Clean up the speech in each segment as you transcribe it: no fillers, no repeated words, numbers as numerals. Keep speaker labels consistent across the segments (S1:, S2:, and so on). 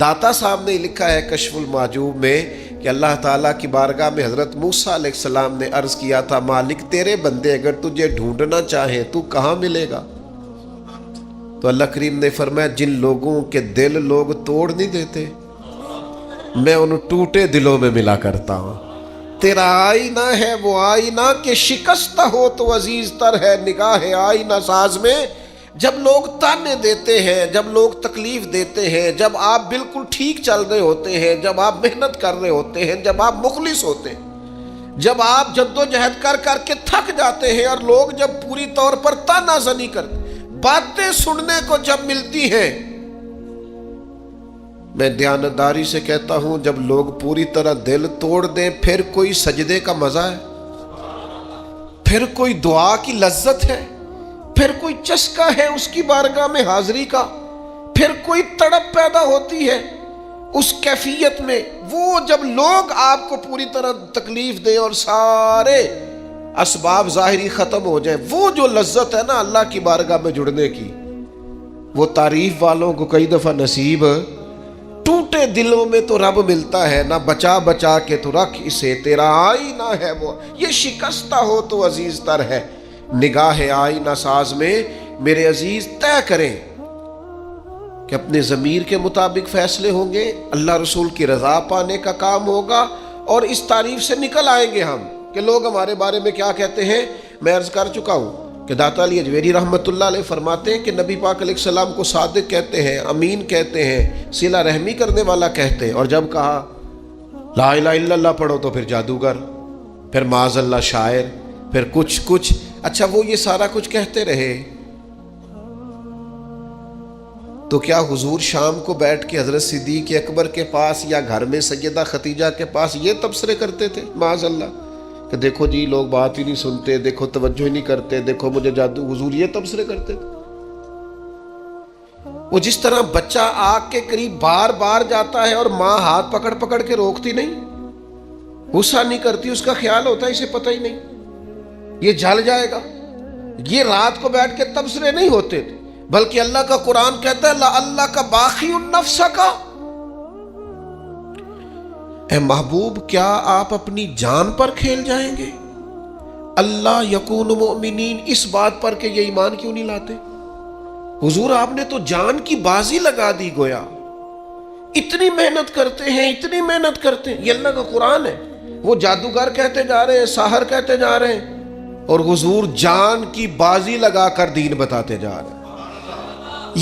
S1: داتا صاحب نے لکھا ہے کشف المعجوب میں کہ اللہ تعالیٰ کی بارگاہ میں حضرت موسیٰ علیہ السلام نے عرض کیا تھا، مالک تیرے بندے اگر تجھے ڈھونڈنا چاہیں تو کہاں ملے گا؟ تو اللہ کریم نے فرمایا، جن لوگوں کے دل لوگ توڑ نہیں دیتے میں ان ٹوٹے دلوں میں ملا کرتا ہوں۔ تیرا آئینہ ہے وہ آئینہ کہ شکستہ ہو تو عزیز تر ہے نگاہ آئینہ ساز میں۔ جب لوگ تانے دیتے ہیں، جب لوگ تکلیف دیتے ہیں، جب آپ بالکل ٹھیک چل رہے ہوتے ہیں، جب آپ محنت کر رہے ہوتے ہیں، جب آپ مخلص ہوتے ہیں، جب آپ جد و جہد کر کر کے تھک جاتے ہیں، اور لوگ جب پوری طور پر تانا زنی کرتے، باتیں سننے کو جب ملتی ہیں، میں دیانتداری سے کہتا ہوں جب لوگ پوری طرح دل توڑ دیں پھر کوئی سجدے کا مزہ ہے، پھر کوئی دعا کی لذت ہے، پھر کوئی چسکا ہے اس کی بارگاہ میں حاضری کا، پھر کوئی تڑپ پیدا ہوتی ہے اس کیفیت میں۔ وہ جب لوگ آپ کو پوری طرح تکلیف دیں اور سارے اسباب ظاہری ختم ہو جائیں، وہ جو لذت ہے نا اللہ کی بارگاہ میں جڑنے کی، وہ تعریف والوں کو کئی دفعہ نصیب ٹوٹے دلوں میں تو رب ملتا ہے نا، بچا بچا کے تو رکھ اسے تیرا آئینہ ہے وہ، یہ شکستہ ہو تو عزیز تر ہے نگاہ آئینہ ساز میں۔ میرے عزیز طے کریں کہ اپنے ضمیر کے مطابق فیصلے ہوں گے، اللہ رسول کی رضا پانے کا کام ہوگا، اور اس تعریف سے نکل آئیں گے ہم کہ لوگ ہمارے بارے میں کیا کہتے ہیں۔ میں عرض کر چکا ہوں کہ داتا علی اجویری رحمۃ اللہ علیہ فرماتے ہیں کہ نبی پاک علیہ السلام کو صادق کہتے ہیں، امین کہتے ہیں، صلہ رحمی کرنے والا کہتے ہیں، اور جب کہا لا الہ الا اللہ پڑھو تو پھر جادوگر، پھر معاذ اللہ شاعر، پھر کچھ۔ اچھا وہ یہ سارا کچھ کہتے رہے تو کیا حضور شام کو بیٹھ کے حضرت صدیق اکبر کے پاس یا گھر میں سیدہ ختیجہ کے پاس یہ تبصرے کرتے تھے معاذ اللہ کہ دیکھو جی لوگ بات ہی نہیں سنتے، دیکھو توجہ ہی نہیں کرتے، دیکھو مجھے جادو؟ حضور یہ تبصرے کرتے تھے؟ وہ جس طرح بچہ آگ کے قریب بار بار جاتا ہے اور ماں ہاتھ پکڑ پکڑ کے روکتی نہیں، غصہ نہیں کرتی، اس کا خیال ہوتا ہے اسے پتہ ہی نہیں یہ جل جائے گا، یہ رات کو بیٹھ کے تبصرے نہیں ہوتے تھے، بلکہ اللہ کا قرآن کہتا ہے اللہ کا باقی النفس کا، اے محبوب کیا آپ اپنی جان پر کھیل جائیں گے؟ اللہ یکون مؤمنین، اس بات پر کہ یہ ایمان کیوں نہیں لاتے؟ حضور آپ نے تو جان کی بازی لگا دی گویا، اتنی محنت کرتے ہیں، اتنی محنت کرتے ہیں، یہ اللہ کا قرآن ہے۔ وہ جادوگر کہتے جا رہے ہیں، ساحر کہتے جا رہے ہیں، اور حضور جان کی بازی لگا کر دین بتاتے جا رہے ہیں۔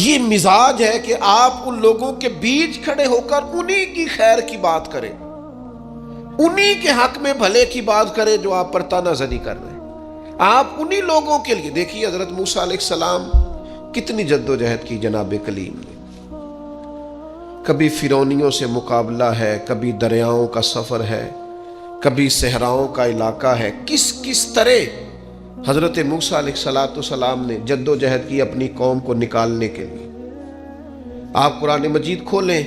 S1: یہ مزاج ہے کہ آپ ان لوگوں کے بیچ کھڑے ہو کر انہی کی خیر کی بات کریں، انہی کے حق میں بھلے کی بات کریں جو آپ پر تانا زنی کر رہے ہیں۔ آپ انہی لوگوں کے لیے دیکھیے حضرت موسیٰ علیہ السلام کتنی جد و جہد کی جناب کلیم نے، کبھی فرعونیوں سے مقابلہ ہے، کبھی دریاؤں کا سفر ہے، کبھی صحراؤں کا علاقہ ہے، کس طرح حضرت موسیٰ علیہ السلام نے جد و جہد کی اپنی قوم کو نکالنے کے لیے۔ آپ قرآن مجید کھولیں،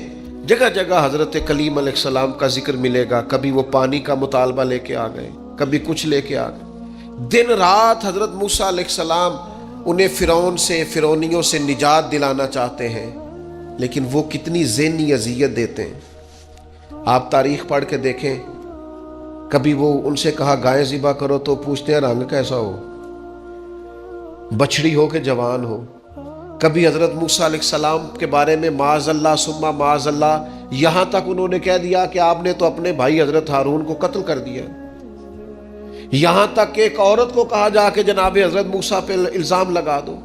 S1: جگہ جگہ حضرت کلیم علیہ السلام کا ذکر ملے گا، کبھی وہ پانی کا مطالبہ لے کے آ گئے، کبھی کچھ لے کے آ گئے، دن رات حضرت موسیٰ علیہ السلام انہیں فرعونیوں سے نجات دلانا چاہتے ہیں، لیکن وہ کتنی ذہنی اذیت دیتے ہیں۔ آپ تاریخ پڑھ کے دیکھیں، کبھی وہ ان سے کہا گائے ذبح کرو تو پوچھتے ہیں رنگ کیسا ہو، بچڑی ہو کہ جوان ہو۔ کبھی حضرت موسیٰ علیہ السلام کے بارے میں معاذ اللہ ثم معاذ اللہ، یہاں تک انہوں نے کہہ دیا کہ آپ نے تو اپنے بھائی حضرت ہارون کو قتل کر دیا، یہاں تک کہ ایک عورت کو کہا جا کہ جناب حضرت موسیٰ پہ الزام لگا دو۔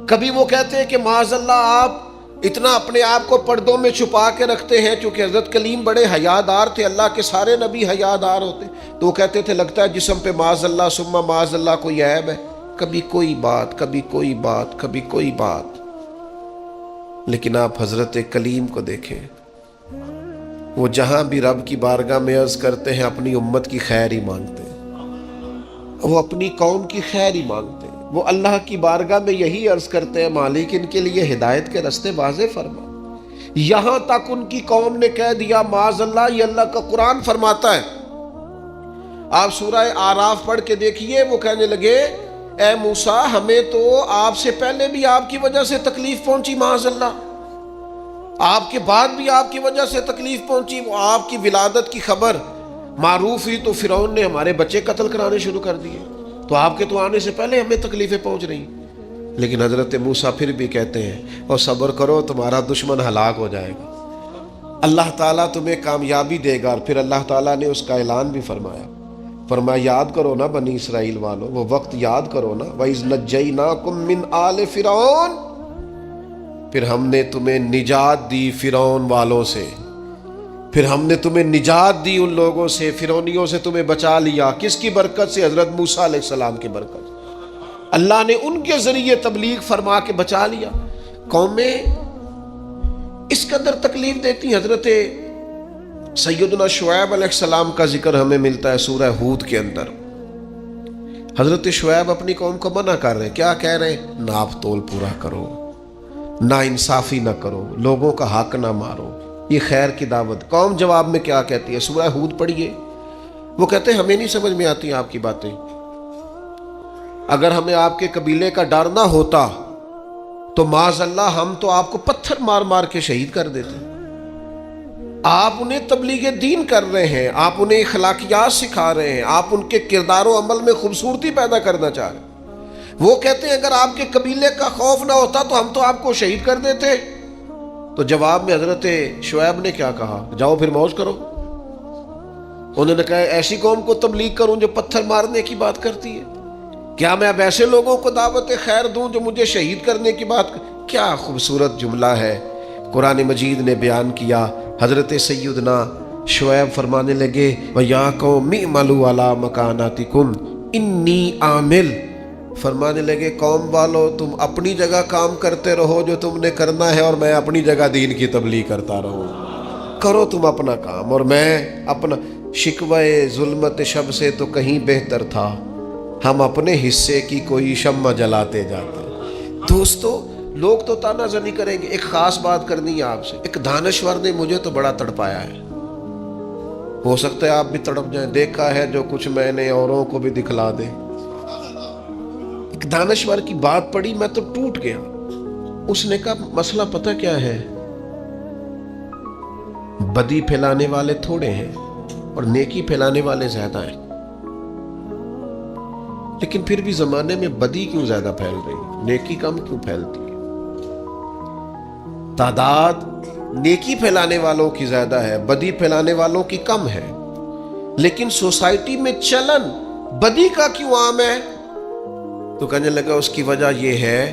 S1: کبھی وہ کہتے ہیں کہ معاذ اللہ آپ اتنا اپنے آپ کو پردوں میں چھپا کے رکھتے ہیں، چونکہ حضرت کلیم بڑے حیادار تھے، اللہ کے سارے نبی حیادار ہوتے، تو وہ کہتے تھے لگتا ہے جسم پہ معاذ اللہ ثم معاذ اللہ کوئی عیب ہے، کبھی کوئی بات، کبھی کوئی بات، کبھی کوئی بات۔ لیکن آپ حضرت کلیم کو دیکھیں، وہ جہاں بھی رب کی بارگاہ میں عرض کرتے ہیں اپنی امت کی خیر ہی مانگتے ہیں، وہ اپنی قوم کی خیر ہی مانگتے ہیں، وہ اللہ کی بارگاہ میں یہی عرض کرتے ہیں مالک ان کے لیے ہدایت کے راستے واضح فرما۔ یہاں تک ان کی قوم نے کہہ دیا معاذ اللہ، یہ اللہ کا قرآن فرماتا ہے، آپ سورہ آراف پڑھ کے دیکھیے، وہ کہنے لگے اے موسیٰ ہمیں تو آپ سے پہلے بھی آپ کی وجہ سے تکلیف پہنچی معاذ اللہ، آپ کے بعد بھی آپ کی وجہ سے تکلیف پہنچی، وہ آپ کی ولادت کی خبر معروف ہوئی تو فرعون نے ہمارے بچے قتل کرانے شروع کر دیے، تو آپ کے تو آنے سے پہلے ہمیں تکلیفیں پہنچ رہی۔ لیکن حضرت موسیٰ پھر بھی کہتے ہیں اور صبر کرو تمہارا دشمن ہلاک ہو جائے گا، اللہ تعالیٰ تمہیں کامیابی دے گا۔ اور پھر اللہ تعالیٰ نے اس کا اعلان بھی فرمایا، فرمایا یاد کرو نا بنی اسرائیل والو، وہ وقت یاد کرو نا، وَإِذْ نَجَّيْنَاكُمْ مِنْ آلِ فِرْعَوْنَ، پھر ہم نے تمہیں نجات دی فرعون والوں سے، پھر ہم نے تمہیں نجات دی ان لوگوں سے، فرعونیوں سے تمہیں بچا لیا۔ کس کی برکت سے؟ حضرت موسیٰ علیہ السلام کی برکت، اللہ نے ان کے ذریعے تبلیغ فرما کے بچا لیا۔ قومیں اس قدر تکلیف دیتی۔ حضرت سیدنا شعیب علیہ السلام کا ذکر ہمیں ملتا ہے سورہ ہود کے اندر۔ حضرت شعیب اپنی قوم کو منع کر رہے ہیں، کیا کہہ رہے ہیں؟ ناپ تول پورا کرو، نا انصافی نہ کرو، لوگوں کا حق نہ مارو، یہ خیر کی دعوت۔ قوم جواب میں کیا کہتی ہے؟ سورہ ہود پڑھیے، وہ کہتے ہیں ہمیں نہیں سمجھ میں آتی آپ کی باتیں، اگر ہمیں آپ کے قبیلے کا ڈر نہ ہوتا تو معاذ اللہ ہم تو آپ کو پتھر مار مار کے شہید کر دیتے۔ آپ انہیں تبلیغ دین کر رہے ہیں، آپ انہیں اخلاقیات سکھا رہے ہیں، آپ ان کے کردار و عمل میں خوبصورتی پیدا کرنا چاہ رہے ہیں۔ وہ کہتے ہیں اگر آپ کے قبیلے کا خوف نہ ہوتا تو ہم تو آپ کو شہید کر دیتے۔ تو جواب میں حضرت شعیب نے کیا کہا؟ جاؤ پھر موج کرو۔ انہوں نے کہا ایسی قوم کو تبلیغ کروں جو پتھر مارنے کی بات کرتی ہے؟ کیا میں اب ایسے لوگوں کو دعوت خیر دوں جو مجھے شہید کرنے کی بات؟ کیا خوبصورت جملہ ہے قرآن مجید نے بیان کیا۔ حضرت سیدنا شعیب فرمانے لگے وَيَا قَوْمِ اعْمَلُوا عَلَىٰ مَكَانَتِكُمْ إِنِّي عَامِلٌ، فرمانے لگے قوم والو تم اپنی جگہ کام کرتے رہو جو تم نے کرنا ہے، اور میں اپنی جگہ دین کی تبلیغ کرتا رہوں۔ کرو تم اپنا کام اور میں اپنا۔ شکوے ظلمت شب سے تو کہیں بہتر تھا، ہم اپنے حصے کی کوئی شمع جلاتے جاتے۔ دوستو لوگ تو تانا زنی کریں گے۔ ایک خاص بات کرنی ہے آپ سے، ایک دانشور نے مجھے تو بڑا تڑپایا ہے، ہو سکتا ہے آپ بھی تڑپ جائیں۔ دیکھا ہے جو کچھ میں نے اوروں کو بھی دکھلا دے۔ ایک دانشور کی بات پڑھی میں تو ٹوٹ گیا۔ اس نے کہا مسئلہ پتہ کیا ہے، بدی پھیلانے والے تھوڑے ہیں اور نیکی پھیلانے والے زیادہ ہیں، لیکن پھر بھی زمانے میں بدی کیوں زیادہ پھیل رہی ہے، نیکی کم کیوں پھیلتی ہے؟ تعداد نیکی پھیلانے والوں کی زیادہ ہے، بدی پھیلانے والوں کی کم ہے، لیکن سوسائٹی میں چلن بدی کا کیوں عام ہے؟ تو کہنے لگا اس کی وجہ یہ ہے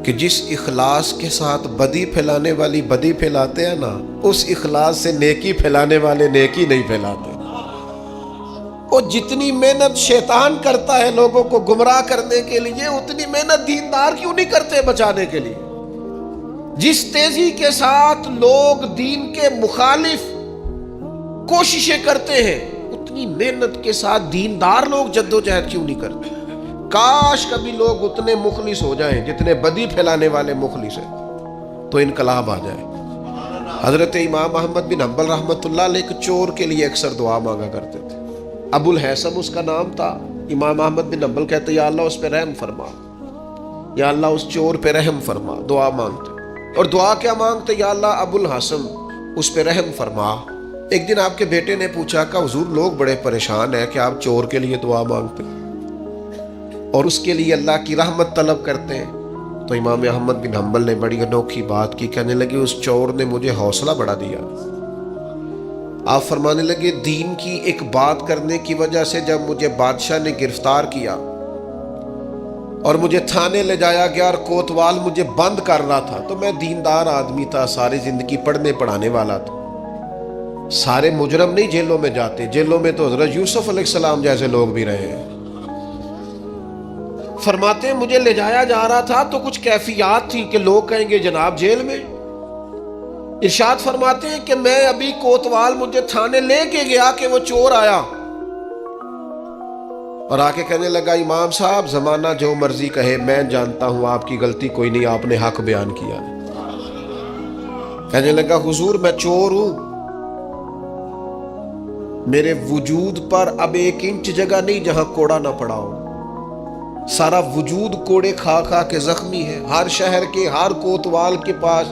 S1: کہ جس اخلاص کے ساتھ بدی پھیلانے والی بدی پھیلاتے ہیں نا، اس اخلاص سے نیکی پھیلانے والے نیکی نہیں پھیلاتے۔ اور جتنی محنت شیطان کرتا ہے لوگوں کو گمراہ کرنے کے لیے، اتنی محنت دیندار کیوں نہیں کرتے بچانے کے لیے؟ جس تیزی کے ساتھ لوگ دین کے مخالف کوششیں کرتے ہیں، اتنی محنت کے ساتھ دیندار لوگ جدوجہد کیوں نہیں کرتے؟ کاش کبھی لوگ اتنے مخلص ہو جائیں جتنے بدی پھیلانے والے مخلص ہیں، تو انقلاب آ جائے۔ حضرت امام احمد بن حنبل رحمۃ اللہ علیہ ایک چور کے لیے اکثر دعا مانگا کرتے تھے، ابو الحیثم اس کا نام تھا۔ امام احمد بن حنبل کہتے یا اللہ اس پہ رحم فرما، یا اللہ اس چور پہ رحم فرما، دعا مانگتے۔ اور دعا کیا مانگتے؟ یا اللہ ابو الحسن اس پہ رحم فرما۔ ایک دن آپ کے بیٹے نے پوچھا کہ حضور لوگ بڑے پریشان ہیں کہ آپ چور کے لیے دعا مانگتے اور اس کے لیے اللہ کی رحمت طلب کرتے ہیں۔ تو امام احمد بن حنبل نے بڑی انوکھی بات کی، کہنے لگے اس چور نے مجھے حوصلہ بڑھا دیا۔ آپ فرمانے لگے دین کی ایک بات کرنے کی وجہ سے جب مجھے بادشاہ نے گرفتار کیا اور مجھے تھانے لے جایا گیا اور کوتوال مجھے بند کر رہا تھا، تو میں دیندار آدمی تھا، ساری زندگی پڑھنے پڑھانے والا تھا۔ سارے مجرم نہیں جیلوں میں جاتے، جیلوں میں تو حضرت یوسف علیہ السلام جیسے لوگ بھی رہے ہیں۔ فرماتے ہیں مجھے لے جایا جا رہا تھا تو کچھ کیفیات تھی کہ لوگ کہیں گے جناب جیل میں۔ ارشاد فرماتے ہیں کہ میں ابھی کوتوال مجھے تھانے لے کے گیا کہ وہ چور آیا اور آ کے کہنے لگا امام صاحب زمانہ جو مرضی کہے، میں جانتا ہوں آپ کی غلطی کوئی نہیں، آپ نے حق بیان کیا۔ کہنے لگا حضور میں چور ہوں، میرے وجود پر اب 1 انچ جگہ نہیں جہاں کوڑا نہ پڑا ہو، سارا وجود کوڑے کھا کھا کے زخمی ہے۔ ہر شہر کے ہر کوتوال کے پاس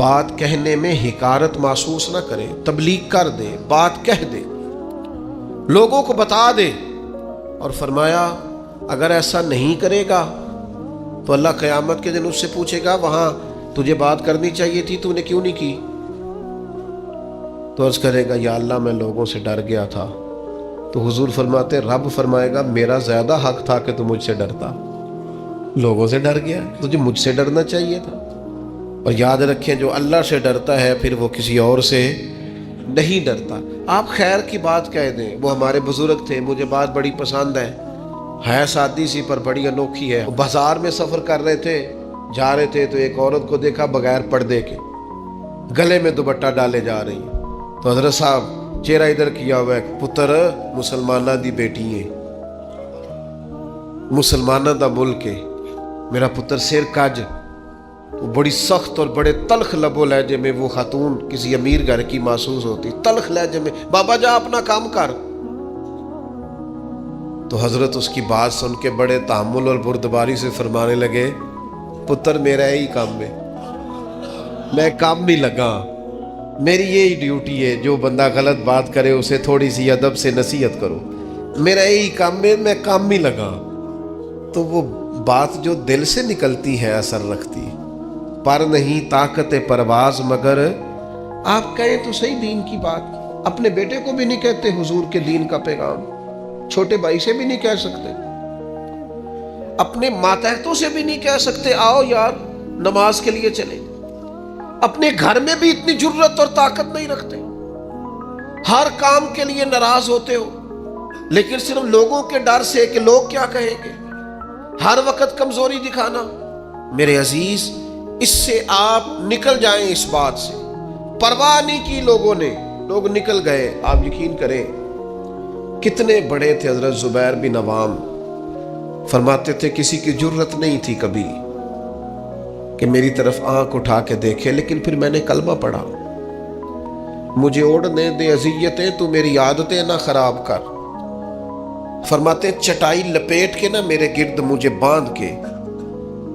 S1: بات کہنے میں حقارت محسوس نہ کرے، تبلیغ کر دے، بات کہہ دے، لوگوں کو بتا دے۔ اور فرمایا اگر ایسا نہیں کرے گا تو اللہ قیامت کے دن اس سے پوچھے گا وہاں تجھے بات کرنی چاہیے تھی، تو نے کیوں نہیں کی؟ تو عرض کرے گا یا اللہ میں لوگوں سے ڈر گیا تھا۔ تو حضور فرماتے رب فرمائے گا میرا زیادہ حق تھا کہ تو مجھ سے ڈرتا، لوگوں سے ڈر گیا، تجھے مجھ سے ڈرنا چاہیے تھا۔ اور یاد رکھیں جو اللہ سے ڈرتا ہے پھر وہ کسی اور سے نہیں ڈرتا۔ آپ خیر کی بات کہہ دیں، وہ ہمارے بزرگ تھے، مجھے بات بڑی پسند ہے سادی سی پر بڑی انوکھی ہے۔ بازار میں سفر کر رہے تھے، جا رہے تھے تو ایک عورت کو دیکھا بغیر پردے کے، گلے میں دوپٹہ ڈالے جا رہی ہیں۔ تو حضرت صاحب چہرہ ادھر کیا ہوا ہے، پتر مسلمانہ دی بیٹی ہے، مسلمانہ دا ملک ہے، میرا پتر سر کج۔ وہ بڑی سخت اور بڑے تلخ لب و لہجے میں وہ خاتون کسی امیر گھر کی محسوس ہوتی، تلخ لہجے میں، بابا جا اپنا کام کر۔ تو حضرت اس کی بات سن کے بڑے تحمل اور بردباری سے فرمانے لگے پتر میرا یہی کام ہے، میں کام نہیں لگا، میری یہی ڈیوٹی ہے، جو بندہ غلط بات کرے اسے تھوڑی سی ادب سے نصیحت کرو، میرا یہی کام ہے، میں کام نہیں لگا۔ تو وہ بات جو دل سے نکلتی ہے اثر رکھتی، پر نہیں طاقت پرواز مگر آپ کہیں تو صحیح دین کی بات۔ اپنے بیٹے کو بھی نہیں کہتے حضور کے دین کا پیغام، چھوٹے بھائی سے بھی نہیں کہہ سکتے، اپنے ماتحتوں سے بھی نہیں کہہ سکتے آؤ یار نماز کے لیے چلے، اپنے گھر میں بھی اتنی جرت اور طاقت نہیں رکھتے، ہر کام کے لیے ناراض ہوتے ہو، لیکن صرف لوگوں کے ڈر سے کہ لوگ کیا کہیں گے، ہر وقت کمزوری دکھانا۔ میرے عزیز اس سے آپ نکل جائیں، اس بات سے پرواہ نہیں کی لوگوں نے، لوگ نکل گئے۔ آپ یقین کریں کتنے بڑے تھے حضرت زبیر بن عوام، فرماتے تھے کسی کی جرت نہیں تھی کبھی کہ میری طرف آنکھ اٹھا کے دیکھے، لیکن پھر میں نے کلمہ پڑھا، مجھے اوڑھنے دے اذیتیں، تو میری عادتیں نہ خراب کر۔ فرماتے چٹائی لپیٹ کے نہ میرے گرد مجھے باندھ کے،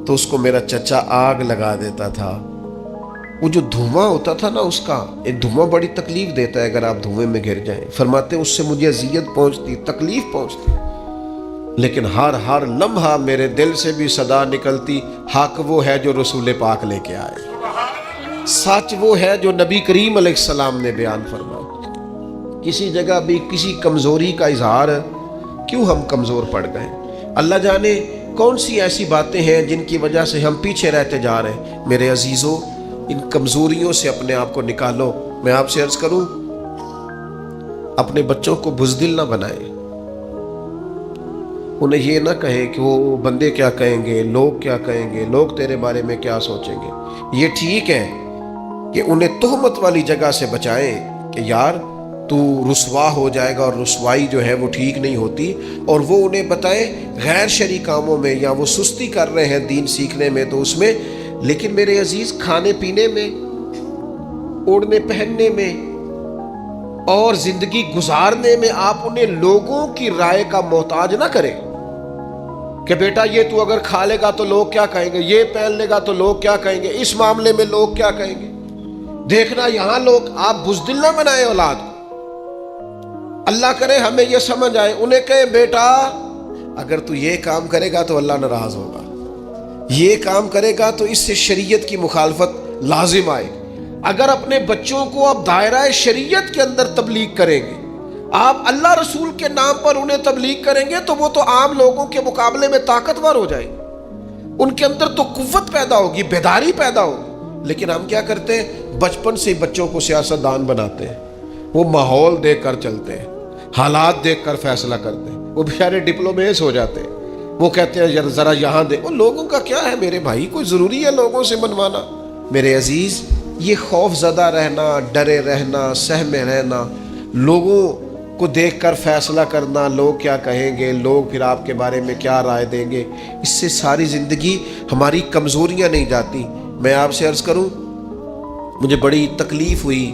S1: تو اس کو میرا چچا آگ لگا دیتا تھا۔ وہ جو دھواں ہوتا تھا نا اس کا، ایک دھواں بڑی تکلیف دیتا ہے اگر آپ دھوئیں میں گر جائیں، فرماتے اس سے مجھے اذیت پہنچتی، تکلیف پہنچتی، لیکن ہر لمحہ میرے دل سے بھی صدا نکلتی، حق وہ ہے جو رسول پاک لے کے آئے، سچ وہ ہے جو نبی کریم علیہ السلام نے بیان فرمایا۔ کسی جگہ بھی کسی کمزوری کا اظہار کیوں ہم کمزور پڑ گئے؟ اللہ جانے کون سی ایسی باتیں ہیں جن کی وجہ سے ہم پیچھے رہتے جا رہے ہیں۔ میرے عزیزو ان کمزوریوں سے اپنے آپ کو نکالو۔ میں آپ سے عرض کروں اپنے بچوں کو بزدل نہ بنائیں، انہیں یہ نہ کہیں کہ وہ بندے کیا کہیں گے، لوگ کیا کہیں گے، لوگ تیرے بارے میں کیا سوچیں گے۔ یہ ٹھیک ہے کہ انہیں تہمت والی جگہ سے بچائیں کہ یار تو رسوا ہو جائے گا، اور رسوائی جو ہے وہ ٹھیک نہیں ہوتی، اور وہ انہیں بتائیں غیر شرعی کاموں میں یا وہ سستی کر رہے ہیں دین سیکھنے میں تو اس میں، لیکن میرے عزیز کھانے پینے میں، اوڑھنے پہننے میں اور زندگی گزارنے میں آپ انہیں لوگوں کی رائے کا محتاج نہ کریں کہ بیٹا یہ تو اگر کھا لے گا تو لوگ کیا کہیں گے، یہ پہن لے گا تو لوگ کیا کہیں گے، اس معاملے میں لوگ کیا کہیں گے۔ دیکھنا یہاں لوگ، آپ بزدل نہ بنائیں اولاد کو۔ اللہ کرے ہمیں یہ سمجھ آئے، انہیں کہیں بیٹا اگر تو یہ کام کرے گا تو اللہ ناراض ہوگا، یہ کام کرے گا تو اس سے شریعت کی مخالفت لازم آئے گی۔ اگر اپنے بچوں کو آپ دائرہ شریعت کے اندر تبلیغ کریں گے، آپ اللہ رسول کے نام پر انہیں تبلیغ کریں گے تو وہ تو عام لوگوں کے مقابلے میں طاقتور ہو جائیں گے، ان کے اندر تو قوت پیدا ہوگی، بیداری پیدا ہوگی۔ لیکن ہم کیا کرتے ہیں، بچپن سے بچوں کو سیاست دان بناتے ہیں، وہ ماحول دیکھ کر چلتے ہیں، حالات دیکھ کر فیصلہ کرتے ہیں، وہ بیچارے ڈپلومیز ہو جاتے ہیں، وہ کہتے ہیں ذرا یہاں دے، وہ لوگوں کا کیا ہے میرے بھائی، کوئی ضروری ہے لوگوں سے منوانا؟ میرے عزیز یہ خوف زدہ رہنا، ڈرے رہنا، سہمے رہنا، لوگوں کو دیکھ کر فیصلہ کرنا، لوگ کیا کہیں گے، لوگ پھر آپ کے بارے میں کیا رائے دیں گے، اس سے ساری زندگی ہماری کمزوریاں نہیں جاتی۔ میں آپ سے عرض کروں مجھے بڑی تکلیف ہوئی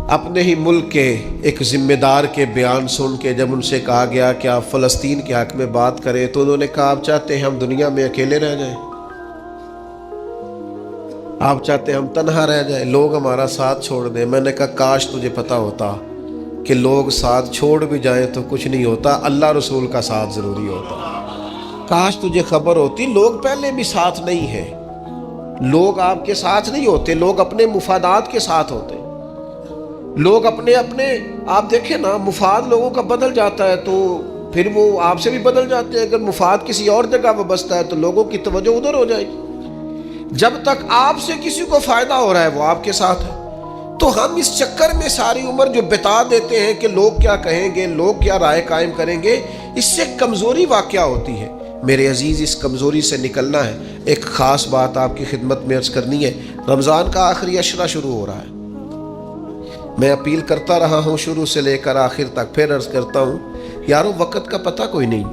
S1: اپنے ہی ملک کے ایک ذمہ دار کے بیان سن کے، جب ان سے کہا گیا کہ آپ فلسطین کے حق میں بات کریں تو انہوں نے کہا آپ چاہتے ہیں ہم دنیا میں اکیلے رہ جائیں؟ آپ چاہتے ہیں ہم تنہا رہ جائیں، لوگ ہمارا ساتھ چھوڑ دیں۔ میں نے کہا کاش تجھے پتہ ہوتا کہ لوگ ساتھ چھوڑ بھی جائیں تو کچھ نہیں ہوتا، اللہ رسول کا ساتھ ضروری ہوتا۔ کاش تجھے خبر ہوتی لوگ پہلے بھی ساتھ نہیں ہیں، لوگ آپ کے ساتھ نہیں ہوتے، لوگ اپنے مفادات کے ساتھ ہوتے، لوگ اپنے آپ دیکھیں نا، مفاد لوگوں کا بدل جاتا ہے تو پھر وہ آپ سے بھی بدل جاتے ہیں۔ اگر مفاد کسی اور جگہ وابستہ ہے تو لوگوں کی توجہ ادھر ہو جائے گی۔ جب تک آپ سے کسی کو فائدہ ہو رہا ہے وہ آپ کے ساتھ ہے، تو ہم اس چکر میں ساری عمر جو بتا دیتے ہیں کہ لوگ کیا کہیں گے، لوگ کیا رائے قائم کریں گے، اس سے کمزوری واقع ہوتی ہے۔ میرے عزیز، اس کمزوری سے نکلنا ہے۔ ایک خاص بات آپ کی خدمت میں عرض کرنی ہے۔ رمضان کا آخری عشرہ شروع ہو رہا ہے، میں اپیل کرتا رہا ہوں شروع سے لے کر آخر تک، پھر عرض کرتا ہوں یارو وقت کا پتہ کوئی نہیں۔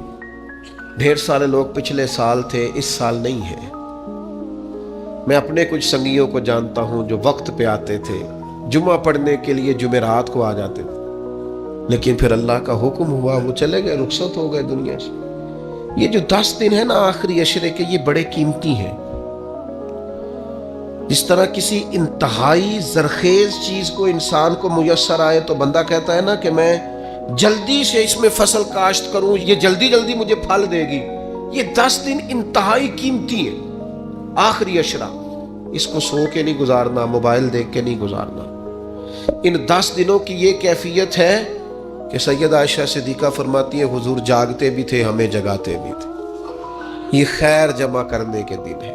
S1: ڈھیر سارے لوگ پچھلے سال تھے، اس سال نہیں ہے۔ میں اپنے کچھ سنگیوں کو جانتا ہوں جو وقت پہ آتے تھے، جمعہ پڑھنے کے لیے جمعرات کو آ جاتے تھے، لیکن پھر اللہ کا حکم ہوا وہ چلے گئے، رخصت ہو گئے دنیا سے۔ یہ جو 10 دن ہے نا آخری عشرے کے، یہ بڑے قیمتی ہیں۔ جس طرح کسی انتہائی زرخیز چیز کو انسان کو میسر آئے تو بندہ کہتا ہے نا کہ میں جلدی سے اس میں فصل کاشت کروں، یہ جلدی جلدی مجھے پھل دے گی۔ یہ 10 دن انتہائی قیمتی ہیں، آخری عشرہ۔ اس کو سو کے نہیں گزارنا، موبائل دیکھ کے نہیں گزارنا۔ ان 10 دنوں کی یہ کیفیت ہے کہ سید عائشہ صدیقہ فرماتی ہیں حضور جاگتے بھی تھے، ہمیں جگاتے بھی تھے۔ یہ خیر جمع کرنے کے دن ہے،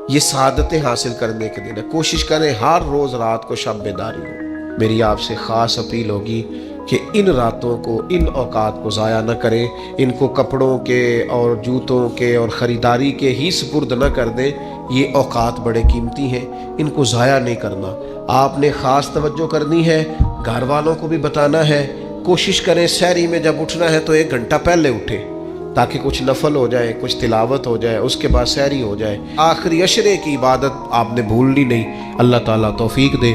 S1: یہ سعادتیں حاصل کرنے کے دن ہے۔ کوشش کریں ہر روز رات کو شب بیداری ہو۔ میری آپ سے خاص اپیل ہوگی کہ ان راتوں کو، ان اوقات کو ضائع نہ کریں، ان کو کپڑوں کے اور جوتوں کے اور خریداری کے ہی سپرد نہ کر دیں۔ یہ اوقات بڑے قیمتی ہیں، ان کو ضائع نہیں کرنا۔ آپ نے خاص توجہ کرنی ہے، گھر والوں کو بھی بتانا ہے۔ کوشش کریں سحری میں جب اٹھنا ہے تو 1 گھنٹہ پہلے اٹھیں تاکہ کچھ نفل ہو جائے، کچھ تلاوت ہو جائے، اس کے بعد سحری ہو جائے۔ آخری عشرے کی عبادت آپ نے بھولنی نہیں۔ اللہ تعالیٰ توفیق دے۔